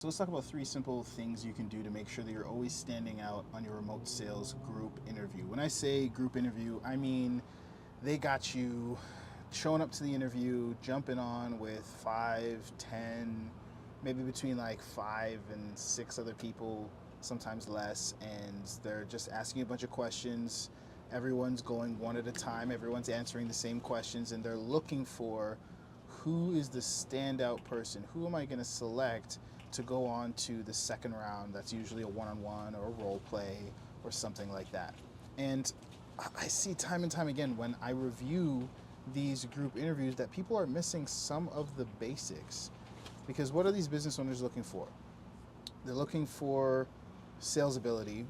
So let's talk about three simple things you can do to make sure that you're always standing out on your remote sales group interview. When I say group interview, I mean they got you showing up to the interview, jumping on with 5, 10, maybe between like 5 and 6 other people, sometimes less, and they're just asking you a bunch of questions. Everyone's going one at a time, everyone's answering the same questions, and they're looking for who is the standout person? Who am I going to select to go on to the second round? That's usually a one-on-one or a role play or something like that. And I see time and time again when I review these group interviews that people are missing some of the basics. Because what are these business owners looking for? They're looking for sales ability,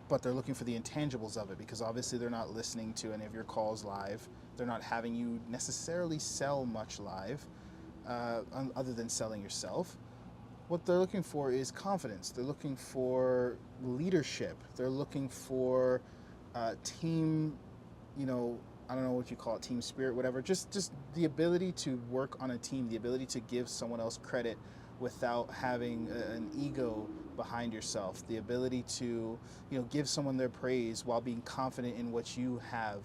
but they're looking for the intangibles of it, because obviously they're not listening to any of your calls live. They're not having you necessarily sell much live, other than selling yourself. What they're looking for is confidence. They're looking for leadership. They're looking for team, I don't know what you call it, team spirit, whatever. Just the ability to work on a team, the ability to give someone else credit without having an ego behind yourself, the ability to, give someone their praise while being confident in what you have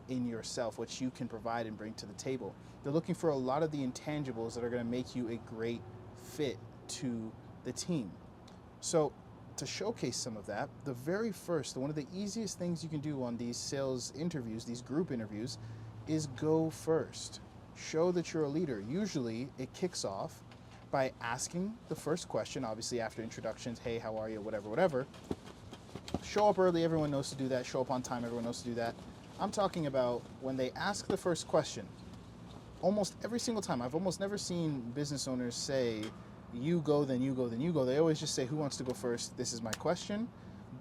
in yourself, what you can provide and bring to the table. They're looking for a lot of the intangibles that are going to make you a great fit to the team. So to showcase some of that, the very first, one of the easiest things you can do on these sales interviews, these group interviews, is go first. Show that you're a leader. Usually it kicks off by asking the first question, obviously after introductions, hey, how are you, whatever, whatever. Show up early, everyone knows to do that. Show up on time, everyone knows to do that. I'm talking about when they ask the first question. Almost every single time, I've almost never seen business owners say, you go, then you go, then you go. They always just say, who wants to go first? This is my question.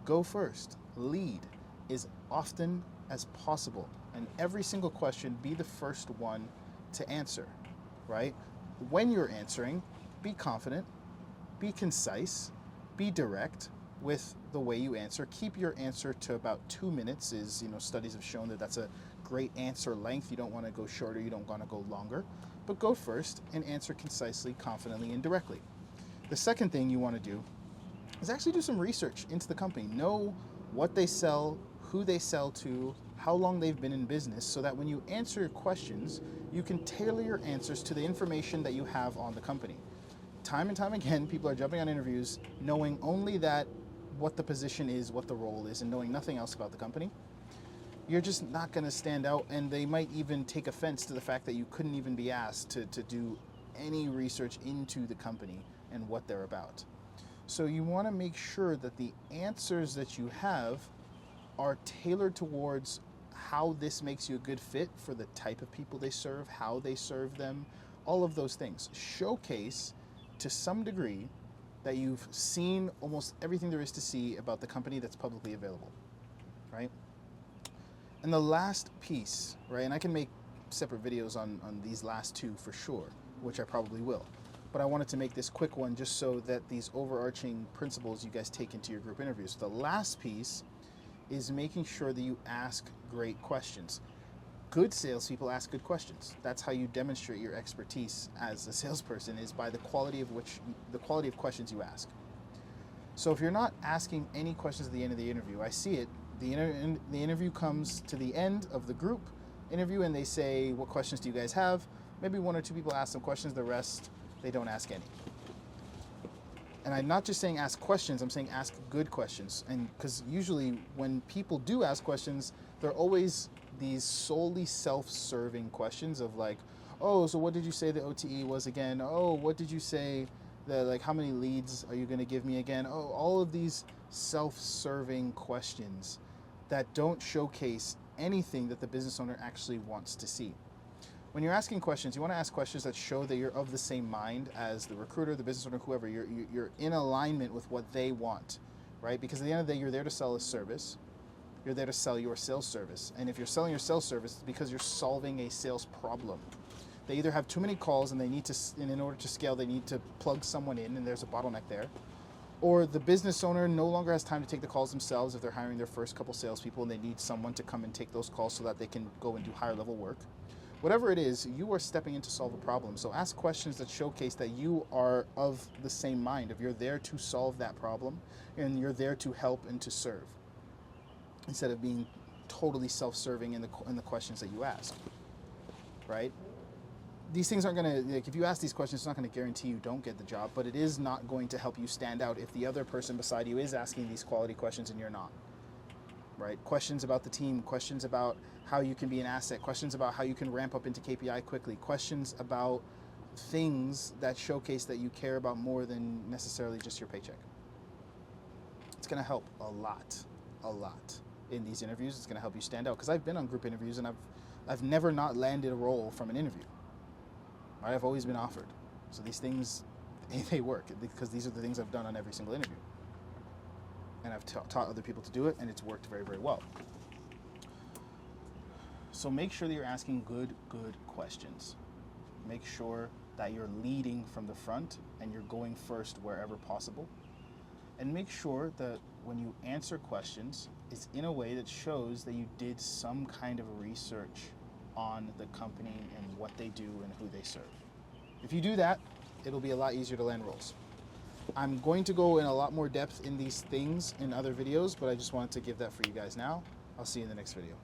Go first. Lead as often as possible. And every single question, be the first one to answer, right? When you're answering, be confident, be concise, be direct with the way you answer. Keep your answer to about 2 minutes. Studies have shown that that's a great answer length. You don't want to go shorter, you don't want to go longer, but go first and answer concisely, confidently, and directly. The second thing you want to do is actually do some research into the company. Know what they sell, who they sell to, how long they've been in business, so that when you answer questions, you can tailor your answers to the information that you have on the company. Time and time again, people are jumping on interviews knowing only that what the position is, what the role is, and knowing nothing else about the company. You're just not going to stand out, and they might even take offense to the fact that you couldn't even be asked to do any research into the company and what they're about. So you want to make sure that the answers that you have are tailored towards how this makes you a good fit for the type of people they serve, how they serve them, all of those things. Showcase to some degree that you've seen almost everything there is to see about the company that's publicly available, right? And the last piece, right, and I can make separate videos on these last two for sure, which I probably will. But I wanted to make this quick one just so that these overarching principles you guys take into your group interviews. The last piece is making sure that you ask great questions. Good salespeople ask good questions. That's how you demonstrate your expertise as a salesperson, is by the quality of questions you ask. So if you're not asking any questions at the end of the interview, I see it. The interview comes to the end of the group interview and they say, what questions do you guys have? Maybe one or two people ask some questions, the rest, they don't ask any. And I'm not just saying ask questions, I'm saying ask good questions. And because usually when people do ask questions, they're always these solely self-serving questions of like, oh, so what did you say the OTE was again? Oh, what did you say that, like, how many leads are you going to give me again? Oh, all of these self-serving questions that don't showcase anything that the business owner actually wants to see. When you're asking questions, you want to ask questions that show that you're of the same mind as the recruiter, the business owner, whoever. You're in alignment with what they want, right? Because at the end of the day, you're there to sell a service. You're there to sell your sales service. And if you're selling your sales service, it's because you're solving a sales problem. They either have too many calls and in order to scale, they need to plug someone in and there's a bottleneck there. Or the business owner no longer has time to take the calls themselves if they're hiring their first couple salespeople and they need someone to come and take those calls so that they can go and do higher level work. Whatever it is, you are stepping in to solve a problem. So ask questions that showcase that you are of the same mind, if you're there to solve that problem and you're there to help and to serve, instead of being totally self-serving in the questions that you ask, right? These things aren't going to, like, if you ask these questions, it's not going to guarantee you don't get the job, but it is not going to help you stand out if the other person beside you is asking these quality questions and you're not, right? Questions about the team, questions about how you can be an asset, questions about how you can ramp up into KPI quickly, questions about things that showcase that you care about more than necessarily just your paycheck. It's going to help a lot in these interviews. It's going to help you stand out, because I've been on group interviews and I've never not landed a role from an interview. Right? I've always been offered. So these things, they work, because these are the things I've done on every single interview. And I've taught other people to do it, and it's worked very, very well. So make sure that you're asking good questions. Make sure that you're leading from the front and you're going first wherever possible. And make sure that when you answer questions, it's in a way that shows that you did some kind of research on the company and what they do and who they serve. If you do that, it'll be a lot easier to land roles. I'm going to go in a lot more depth in these things in other videos, but I just wanted to give that for you guys now. I'll see you in the next video.